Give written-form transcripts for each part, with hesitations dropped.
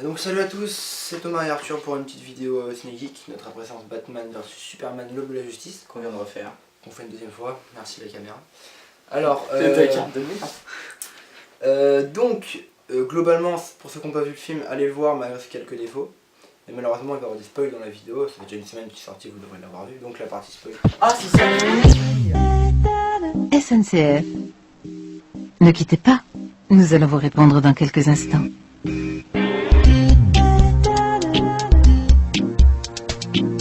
Donc salut à tous, c'est Thomas et Arthur pour une petite vidéo Ciné Geek, notre après-séance Batman vs Superman, l'aube de la justice. Qu'on vient de refaire. Qu'on fait une deuxième fois, merci la caméra. Alors, globalement, pour ceux qui n'ont pas vu le film, allez le voir malgré quelques défauts. Et malheureusement, il va y avoir des spoils dans la vidéo, ça fait déjà une semaine qu'il est sorti, vous devrez l'avoir vu, donc la partie spoil. Ah, c'est ça. SNCF. Ne quittez pas, nous allons vous répondre dans quelques instants.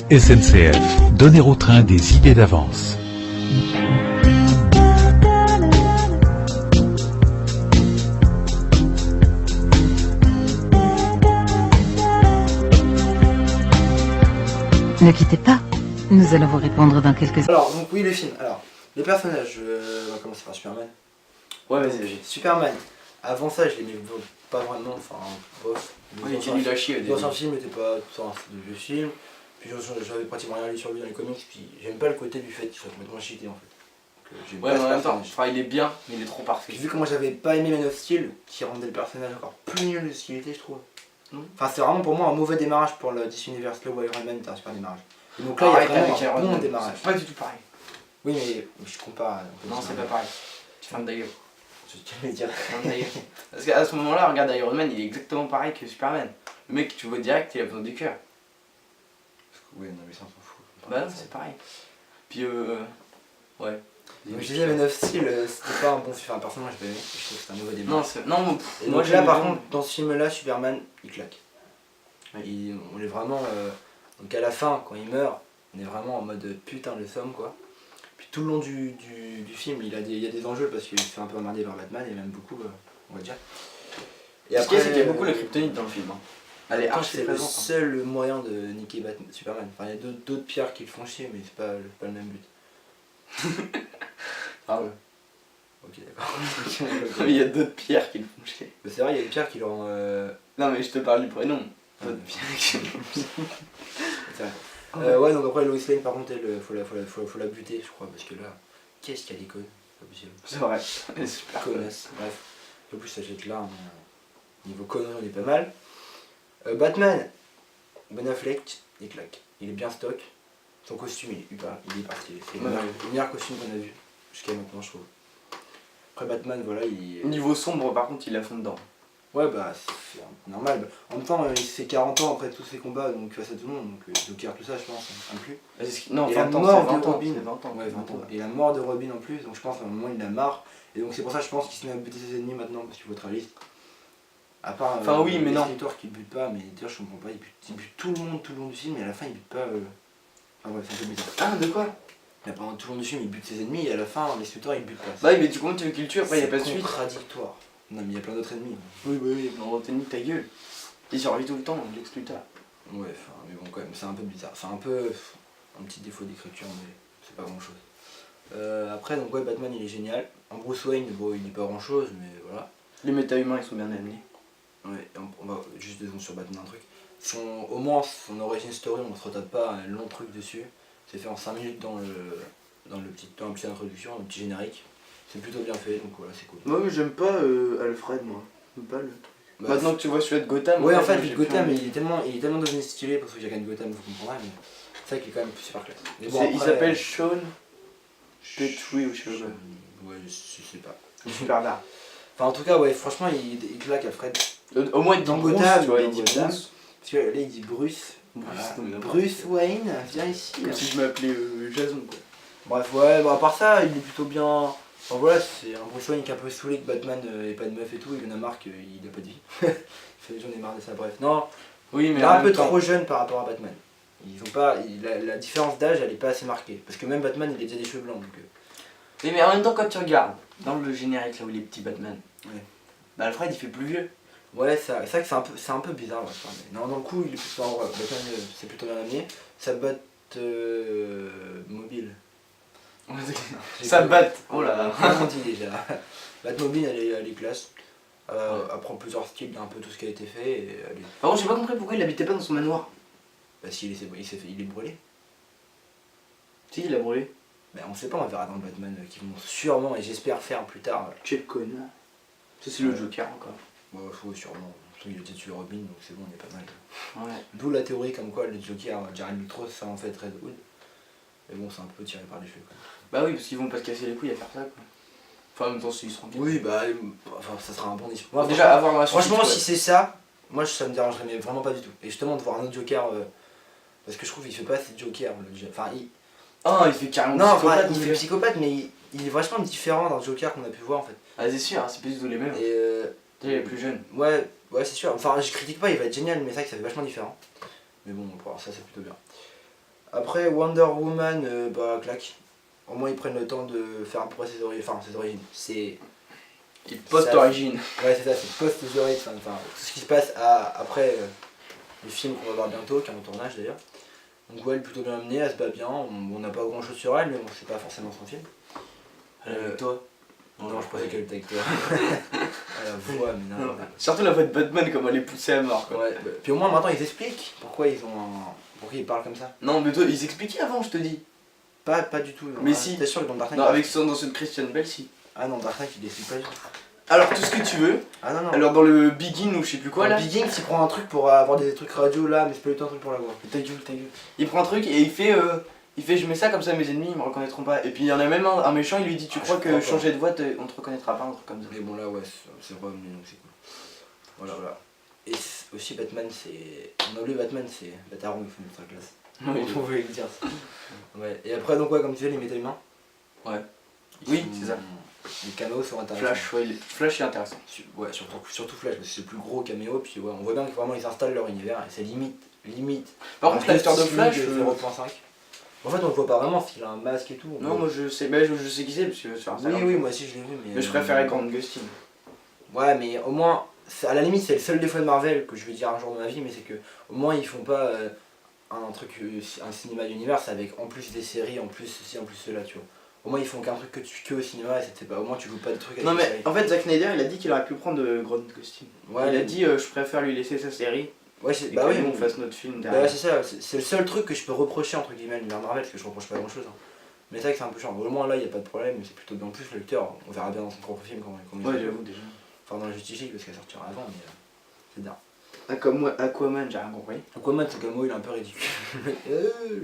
SNCF, donner au train des idées d'avance. Ne quittez pas, nous allons vous répondre dans quelques instants. Alors, donc oui, les films. Alors, les personnages, on va commencer par Superman. Ouais, vas-y. Superman, avant ça, je l'aimais pas vraiment, enfin, bof. Oui, il était nul à chier au début. L'ancien film n'était pas tout ça, c'était de vieux film. Puis j'avais pratiquement rien lu sur lui dans les comics, puis j'aime pas le côté du fait qu'il soit complètement cheaté en fait. Ouais, mais en même temps, enfin, il est bien, mais il est trop parfait. Puis vu que moi j'avais pas aimé Man of Steel, qui rendait le personnage encore plus nul de ce qu'il était, je trouve. Enfin, c'est vraiment pour moi un mauvais démarrage pour le DC Universe, là où Iron Man était un super démarrage. Et donc là, il y a vraiment un bon démarrage. C'est pas du tout pareil. Oui, mais je compare. Non, c'est pas pareil. Tu fermes ta gueule. Je vais dire. Parce qu'à ce moment-là, regarde Iron Man, il est exactement pareil que Superman. Le mec, tu vois direct, il a besoin du cœur. Oui, non, mais ça on s'en fout. Bah non, c'est pareil. Puis ouais. Donc je disais Man of Steel, c'était pas un bon film, personnellement j'ai pas aimé, je trouve que c'était un mauvais démarrage. Non, et moi là par contre, dans ce film là, Superman, il claque. Ouais. On est vraiment, donc à la fin, quand il meurt, on est vraiment en mode putain le somme quoi. Puis tout le long du film, il y a des enjeux parce qu'il se fait un peu emmerder par Batman et même beaucoup, on va dire. Et après, c'est qu'il y a beaucoup la kryptonite dans le film. Hein. Elle est c'est le seul moyen de niquer Superman. Enfin, il y a d'autres pierres qui le font chier, mais c'est pas le même but. Ah ouais. Ok, d'accord. Il y a d'autres pierres qui le font chier. C'est vrai, il y a une pierre qui le rend. Non, mais je te parle du prénom. D'autres pierres qui le font chier. C'est vrai. Ouais, donc après, Lois Lane, par contre, elle, faut la buter, je crois, parce que là, qu'est-ce qu'il y a des connes. C'est vrai. C'est super connasse. Bref. En plus, ça jette là, niveau conneries, on est pas mal. Batman, Ben Affleck, il claque. Il est bien stock. Son costume, il est parti. C'est le meilleur costume qu'on a vu jusqu'à maintenant, je trouve. Après Batman, voilà, Niveau sombre, par contre, il a fond dedans. Ouais, bah, c'est normal. En même temps, il fait 40 ans après tous ses combats, donc face à tout le monde, donc Joker, tout ça, je pense, inclus. Non, et 20 la ans, mort 20 de ans, Robin. 20 ans. Ouais, 20 ans. Et la mort de Robin en plus, donc je pense qu'à un moment, il en a marre. Et donc c'est pour ça, je pense qu'il se met à buter ses ennemis maintenant, parce qu'il faut être réaliste. À part oui, mais non. Luthor qui bute pas, mais d'ailleurs je comprends pas, il bute tout le monde tout le long du film et à la fin il bute pas. Enfin bref, c'est un peu bizarre. Ah, de quoi? Là, pendant tout le long du film il bute ses ennemis et à la fin les Luthor il bute pas. Bah oui, mais du coup tu veux qu'il tue, après il n'y a pas de suite. C'est contradictoire. Non mais il y a plein d'autres ennemis. Oui, il y a plein d'autres ennemis, ta gueule. Il survit tout le temps, Lex Luthor. Ouais, enfin, mais bon quand même, c'est un peu bizarre. C'est un peu un petit défaut d'écriture, mais c'est pas grand chose. Après donc ouais, Batman il est génial. En Bruce Wayne, bon il dit pas grand chose, mais voilà. Les méta-humains ils sont bien amenés. Ouais, on va juste 2 secondes sur Batman, un truc. Au moins son origin story, on ne se retape pas un long truc dessus. C'est fait en 5 minutes dans la petite introduction, un petit générique. C'est plutôt bien fait, donc voilà, c'est cool. Moi j'aime pas Alfred, moi. J'aime pas le truc. Bah, maintenant que tu vois celui de Gotham. Ouais, en fait, le Gotham, il est tellement devenu stylé, pour ceux qui regardent Gotham, vous comprendrez, mais c'est vrai qu'il est quand même super classe. Mais bon, il s'appelle Sean Petrie ou je sais pas. Ouais, je sais pas. Super là. Enfin, en tout cas, ouais, franchement, il claque Alfred. Au moins il dit Gotham, tu vois, il dit Gotham. Parce que là, il dit Bruce. Bruce Wayne, viens ici. Comme si je m'appelais Jason, quoi. Bref, ouais, bon, à part ça, il est plutôt bien. Enfin voilà, c'est un Bruce Wayne qui est un peu saoulé que Batman ait pas de meuf et tout, il en a marre qu'il a pas de vie. J'en ai marre de ça, bref. Non, oui, mais il est un peu trop jeune par rapport à Batman. Ils ont pas, la différence d'âge, elle est pas assez marquée. Parce que même Batman, il a déjà des cheveux blancs. Donc, oui, mais en même temps, quand tu regardes dans le générique là où il est petit Batman, ouais. Bah Alfred il fait plus vieux. Ouais, c'est vrai que c'est un peu bizarre. Ouais, mais non, dans le coup, il est plutôt en vrai. Batman, c'est plutôt bien amené. Ça bat mobile. Ça batte. Oh là là. Comment on dit déjà. Batmobile, elle est classe. Elle prend plusieurs styles d'un peu tout ce qui a été fait. Et elle est... Par contre, j'ai pas compris pourquoi il habitait pas dans son manoir. Parce qu'il il est brûlé. Si, il a brûlé. Ben, on sait pas, on verra dans le Batman qui vont sûrement, et j'espère faire plus tard. Quel connard. Ça, c'est le Joker encore. Ouais, faut sûrement. Surtout qu'il a tué Robin, donc c'est bon, on est pas mal. Ouais. D'où la théorie comme quoi le Joker, Jared Leto, ça en fait Red Hood. Mais bon, c'est un peu tiré par les cheveux quand même. Bah oui, parce qu'ils vont pas se casser les couilles à faire ça quoi. Enfin, en même temps, s'ils seront bien. Oui, bah, enfin, ça sera un bon discours. Bon, déjà, avoir dans la suite. Franchement, si c'est ça, moi ça me dérangerait mais vraiment pas du tout. Et justement de voir un autre Joker, parce que je trouve qu'il fait pas assez de Joker. Enfin, Ah, il fait carrément non, psychopathe. enfin, il fait psychopathe, mais il est vachement différent d'un Joker qu'on a pu voir en fait. Ah, c'est sûr, c'est plus du tout les mêmes. Et Déjà, il est plus jeune. ouais, c'est sûr. Enfin, je critique pas, il va être génial, mais c'est vrai que ça fait vachement différent. Mais bon, pour voir ça, c'est plutôt bien. Après, Wonder Woman, bah, claque. Au moins, ils prennent le temps de faire à peu près ses origines. Enfin, ses origines. C'est. Il post-origine. Ouais, c'est ça, c'est post-origine. Enfin, tout ce qui se passe après le film qu'on va voir bientôt, qui est en tournage d'ailleurs. Donc, ouais, elle est plutôt bien amenée, elle se bat bien. On n'a pas grand chose sur elle, mais bon, c'est pas forcément son film. Toi. Non, je pensais qu'elle était avec toi. La voix, mais non. Surtout la voix de Batman, comme elle est poussée à mort quoi. Ouais, bah, puis au moins maintenant ils expliquent pourquoi pourquoi ils parlent comme ça. Non, mais toi, ils expliquaient avant, je te dis. Pas du tout. Mais Ah, si. T'es sûr que dans Dark Knight. Non, avec son dans cette Christian Bale, si. Ah non, Dark Knight il explique pas du tout. Alors, tout ce que tu veux. Ah non, non. Alors, dans le Begin ou je sais plus quoi là. Biggins il prend un truc pour avoir des trucs radio là, mais c'est pas du tout un truc pour la voix. Ta gueule, ta gueule. Il prend un truc et il fait je mets ça comme ça mes ennemis ils me reconnaîtront pas. Et puis il y en a même un méchant, il lui dit tu Ah, crois je que crois pas. changer de voix on te reconnaîtra pas, un truc comme ça. Mais bon là ouais, c'est revenu donc c'est cool. Voilà. Et aussi Batman c'est. On a oublié Batman c'est Bataron, il faut mettre la classe. Oui, On pouvait le dire ça. Ouais. Et après donc ouais comme tu sais les méta-humains. Ouais. Ils Oui, sont- c'est ça. Les caméos sont intéressants. Flash, ouais, Flash est intéressant. Ouais, surtout Flash, parce que c'est le plus gros caméo, puis ouais, on voit bien que vraiment ils installent leur univers, et c'est limite. Par contre, l'acteur de Flash. 0.5. En fait, on le voit pas vraiment, parce qu'il a un masque et tout. Non, moi je sais, je sais qui c'est parce que sur Instagram. Oui, moi aussi je l'ai vu, mais. Mais je préférais Grant Gustin. Ouais, mais au moins, à la limite, c'est le seul défaut de Marvel que je vais dire un jour de ma vie, mais c'est que au moins ils font pas un truc, un cinéma d'univers avec en plus des séries, en plus ceci, en plus cela, tu vois. Au moins ils font qu'un truc que au cinéma et c'est pas. Au moins tu joues pas des trucs avec Non, des mais séries. en fait, Zack Snyder il a dit qu'il aurait pu prendre Grant Gustin. Ouais, Il a dit je préfère lui laisser sa série Ouais, et bah que oui, nous on fasse notre film bah derrière. c'est ça, c'est le seul truc que je peux reprocher entre guillemets à l'univers Marvel, parce que je reproche pas grand chose. Hein. Mais c'est vrai que c'est un peu chiant. Au moins là, il n'y a pas de problème, mais c'est plutôt bien. En plus, le lecteur, on verra bien dans son propre film comment il Ouais, fait. j'avoue déjà. Enfin, dans la Justice League, parce qu'elle sortira avant, mais c'est bien. Aquaman, j'ai rien compris. Aquaman, c'est comme il est un peu ridicule.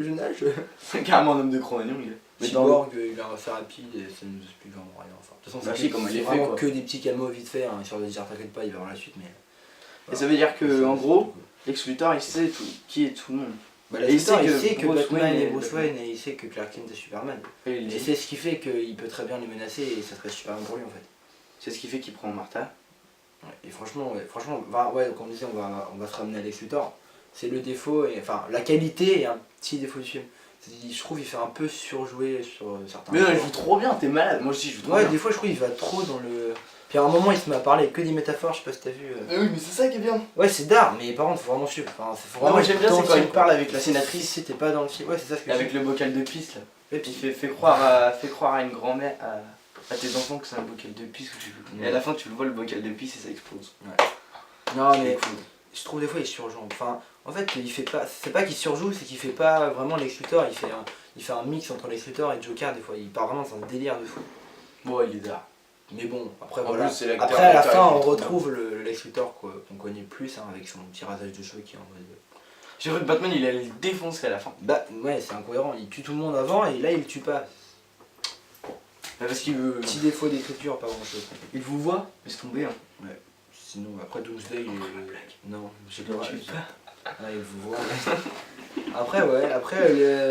Je nage. C'est carrément un homme de Cro-Magnon, il est. Mais Cyborg, il a un fait rapide et ça nous explique vraiment rien. Enfin, de toute façon, Bah c'est si, comment il est fait, vraiment quoi. que des petits cameos vite fait, hein, histoire de dire t'inquiète pas, il va y avoir la suite, mais. Et ça veut dire que, en gros, Lex Luthor il sait qui est tout le monde. Bah, Et il sait il que sait que Bruce Batman Wayne est est Bruce Batman. Wayne et il sait que Clark Kent est Superman. Et il Et dit. c'est ce qui fait qu'il peut très bien les menacer et ça serait Superman pour lui en fait. C'est ce qui fait qu'il prend Martha. Ouais, et franchement, comme on disait, on va se ramener à Lex Luthor. C'est le défaut, et enfin la qualité et un petit défaut du film. Je trouve qu'il fait un peu surjouer sur certains. Mais non, il points. joue trop bien, t'es malade. Moi aussi, je joue trop Ouais, bien. des fois je trouve qu'il va trop dans le. Puis à un moment il se met à parler que des métaphores, je sais pas si t'as vu. Oui, mais c'est ça qui est bien. Ouais, c'est d'art, mais par contre faut vraiment suivre. Enfin, faut Ouais, vraiment moi, j'aime bien, être c'est dans quand le il film, parle quoi. avec la sénatrice. Si t'es pas dans le film, ouais, c'est ça ce que Avec le bocal de pisse là. Et Et puis, puis fais croire à une grand-mère, à tes enfants que c'est un bocal de pisse ou je sais plus. Ouais. Et à la fin, tu le vois le bocal de pisse et ça explose. non mais. C'est cool. Je trouve des fois il surjoue. Enfin, en fait, il fait pas. C'est pas qu'il surjoue, c'est qu'il fait pas vraiment Lex Luthor. Il fait un mix entre Lex Luthor et Joker. Des fois, il part vraiment dans un délire de fou. Bon, il est d'art. Mais bon, après En voilà. plus, c'est l'acteur- Après à la l'acteur fin, est on trop retrouve le Lex Luthor qu'on connaît plus, hein, avec son petit rasage de cheveux qui est en mode. J'ai cru que Batman il allait le défoncer à la fin. Bah ouais, c'est incohérent. Il tue tout le monde avant et là il le tue pas. Parce qu'il veut. Petit défaut d'écriture, pas grand chose. Il vous voit, laisse tomber. Hein. Sinon, après Doomsday, il est. Non, je sais pas. Il tue Ah, il vous voit. Après, ouais, après,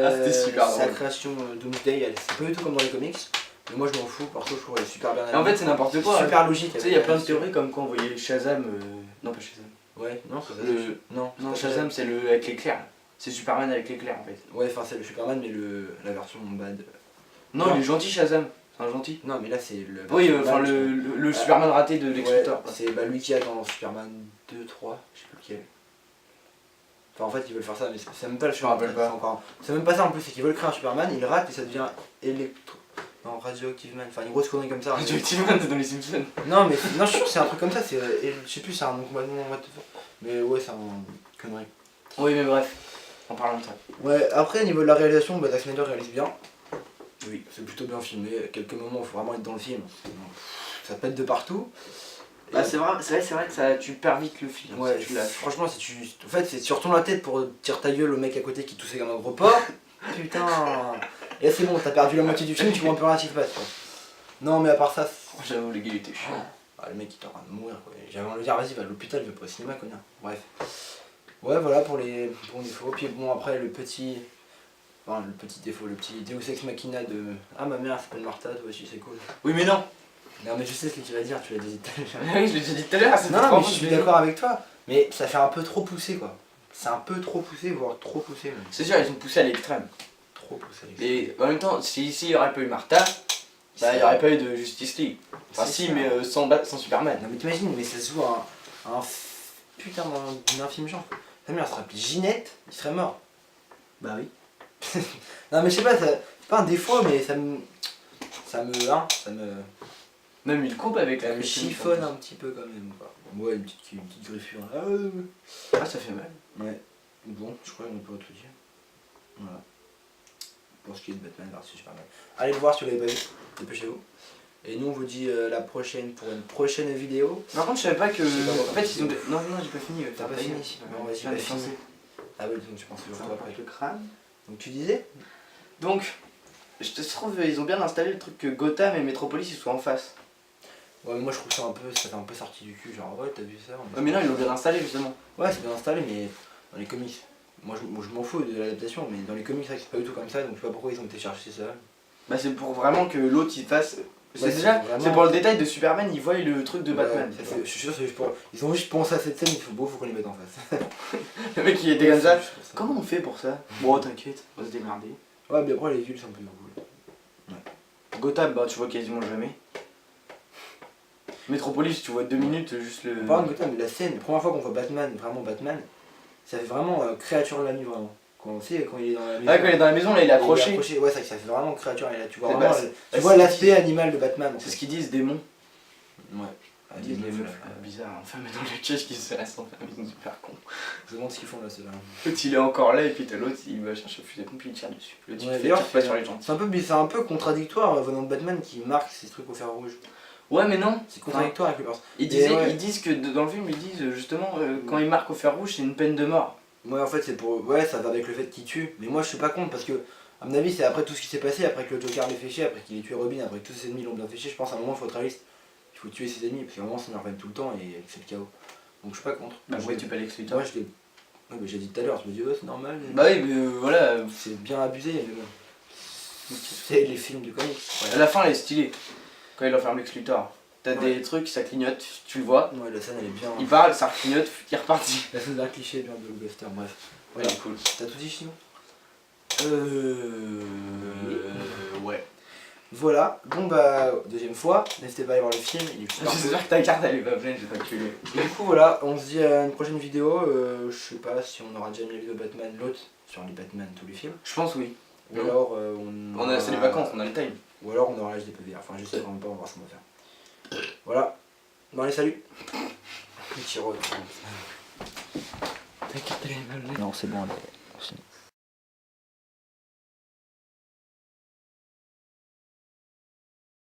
Ah, c'était super sa drôle. création Doomsday, c'est pas du tout comme dans les comics. Mais moi je m'en fous, parce que je trouve elle est super bien. Et en fait, c'est n'importe quoi. super logique. Tu sais, il y a plein de théories comme quoi on voyait Shazam. Non, pas Shazam. Ouais, non, c'est Le- Non, Non, c'est pas Shazam, c'est le avec l'éclair. C'est Superman avec l'éclair en fait. Ouais, enfin c'est le Superman, mais la version bad. Non, Non. il est gentil Shazam. C'est un gentil. Non, mais là c'est le. Oui, version enfin bad, je le Superman raté de Lex Ouais, Luthor. c'est bah, lui qui a dans Superman 2, 3, je sais plus lequel. Enfin, en fait, ils veulent faire ça, mais c'est même pas le Superman. rappelle pas. C'est même pas ça en plus, c'est qu'ils veulent créer un Superman, ils ratent et ça devient électro. Non, Radioactive Man, enfin une grosse connerie comme ça. Effectivement, c'est dans les Simpsons. Non, mais non, je suis sûr que c'est un truc comme ça, je sais plus, c'est un nom complètement what the fuck. Mais ouais, c'est un connerie. Oui, mais bref, en parlant de ça. Ouais, après, au niveau de la réalisation, bah, Zack Snyder réalise bien. Oui, c'est plutôt bien filmé. Quelques moments, il faut vraiment être dans le film. Sinon, ça pète de partout. Bah c'est vrai que ça, tu perds vite le fil. Ouais, si tu l'as. franchement, si tu. En fait, c'est tu retournes la tête pour tirer ta gueule au mec à côté qui toussait comme un gros porc. Putain. Et là, c'est bon, t'as perdu la moitié du film, tu vois un peu rien qui se passe. Quoi. Non, mais à part ça. J'avoue, le gars il était chiant. Ah, le mec il est en train de mourir quoi. J'avais envie de dire, vas-y, va à l'hôpital, va pas au cinéma, connard. Bref. Ouais, voilà pour les bons défauts. Puis bon, après, le petit. Enfin, le petit défaut, le petit Deus Ex Machina de. Ah, ma mère s'appelle Martha, toi aussi, c'est cool. Oui, mais non. Non, mais je sais ce que tu vas dire, tu l'as dit tout à l'heure. Oui, je l'ai déjà dit tout à l'heure. Non, mais je suis d'accord avec toi. Mais ça fait un peu trop poussé quoi. C'est un peu trop poussé, voire trop poussé même. C'est sûr, ils ont poussé à l'extrême. Trop poussé. à l'extrême. Et en même temps, s'il n'y aurait pas eu Martha, bah, il n'y aurait pas eu de Justice League. Enfin, C'est si, ça. mais sans Superman. Non, mais t'imagines, mais ça se joue putain d'un infime genre. Ta mère elle se rappelait Ginette, il serait mort. Bah oui. Non, mais je sais pas, c'est pas un défaut, mais ça me. Ça me Même il coupe avec ça la me chiffonne un petit peu quand même. Quoi. Ouais, une petite griffure. Ah, ça fait mal. Ouais. Bon, je crois qu'on peut tout dire. Voilà. Pour ce qui est de Batman vs Superman. Allez le voir si vous l'avez pas vu, dépêchez-vous. Et nous on vous dit la prochaine pour une prochaine vidéo. Par contre, je savais pas que. Je sais pas, En fait, ils ont. Non, j'ai pas fini. T'as pas fini. Non, vas-y, pas fini. Ah oui, donc je pense toujours toi après. le crâne. Donc tu disais Donc, je te trouve, ils ont bien installé le truc que Gotham et Metropolis ils soient en face. Ouais, mais moi je trouve ça fait un peu sorti du cul, genre ouais, t'as vu ça Ouais, mais non, ils l'ont bien installé justement. Ouais, c'est bien installé, mais dans les comics. Moi je m'en fous de l'adaptation, mais dans les comics, c'est vrai que c'est pas du tout comme ça, donc je sais pas pourquoi ils ont été chercher ça. Bah, c'est pour vraiment que l'autre il fasse. C'est Ouais, déjà. vraiment- C'est pour le détail de Superman, il voit le truc de Batman. Ouais, je suis sûr, c'est juste pour. Ils ont juste pensé à cette scène, faut qu'on les mette en face. Le mec il était comme ça. C'est juste pour ça. Comment on fait pour ça? Bon, t'inquiète, on va se démerder. Ouais, mais après les villes sont un peu cool. Gotham, bah tu vois quasiment jamais. Metropolis, tu vois 2 minutes, juste le. Par contre, Gotham, la scène, la première fois qu'on voit Batman, vraiment Batman, ça fait vraiment créature de la nuit, vraiment. Quand on sait, quand il est dans la maison. Ah, quand il est dans la maison, là il est accroché. Ouais, c'est vrai que ça fait vraiment créature, et là tu vois C'est vraiment. bah, Tu vois l'aspect animal de Batman. en C'est fait. ce qu'ils disent, démon. Ouais. Ah, Ils disent des les meufs, meufs là. bizarres, enfermés dans le cage qui se restent enfermés, ils sont super cons. Je me demande ce qu'ils font là, ceux-là. L'autre il est encore là et puis t'as l'autre il va chercher le fusil à pompe il tire dessus. Le type Ouais, il d'ailleurs, tire pas sur les gens. C'est un peu contradictoire venant de Batman qui marque ces trucs au fer rouge. Ouais mais non, C'est contradictoire avec le personnage. ils disent que dans le film ils disent justement quand il marque au fer rouge c'est une peine de mort. Ouais, en fait, c'est pour. Ouais, ça va avec le fait qu'il tue. Mais moi, je suis pas contre parce que, à mon avis, c'est après tout ce qui s'est passé, après que le Joker l'ait fait chier, après qu'il ait tué Robin, après que tous ses ennemis l'ont bien fait chier. Je pense à un moment, il faut être réaliste. Il faut tuer ses ennemis parce qu'à un moment, ça nous revient tout le temps et c'est le chaos. Donc, je suis pas contre. Bah Je ouais l'ai- tu peux Lex Luthor. Moi, je l'ai. Ouais, mais j'ai dit tout à l'heure, je me dis, oh, c'est normal. Bah oui mais voilà, C'est bien abusé, mais bon. C'est les films de comics. à la fin elle est stylée. Quand il enferme Lex Luthor. T'as Ouais. des trucs, ça clignote, tu le vois. Ouais, la scène, elle est bien. Il parle, ça clignote, il est reparti. La scène d'un cliché, bien de blockbuster, bref. Ouais, Voilà. cool. T'as tout dit, Chino Ouais. Voilà. Bon, bah, deuxième fois. N'hésitez pas à aller voir le film. Il est super. J'espère que ta carte elle est pas pleine, je vais t'enculer. Et du coup voilà, on se dit à une prochaine vidéo, je sais pas si on aura déjà mis la vidéo Batman, l'autre, sur les Batman, tous les films. Je pense oui. Ou alors C'est les vacances, on a le time. Ou alors on aura l'HDPV, enfin je sais vraiment pas, on va voir ce qu'on va faire. Voilà. Bon allez, salut. Petit rôle. Ta carte elle est mal. Non c'est bon, allez.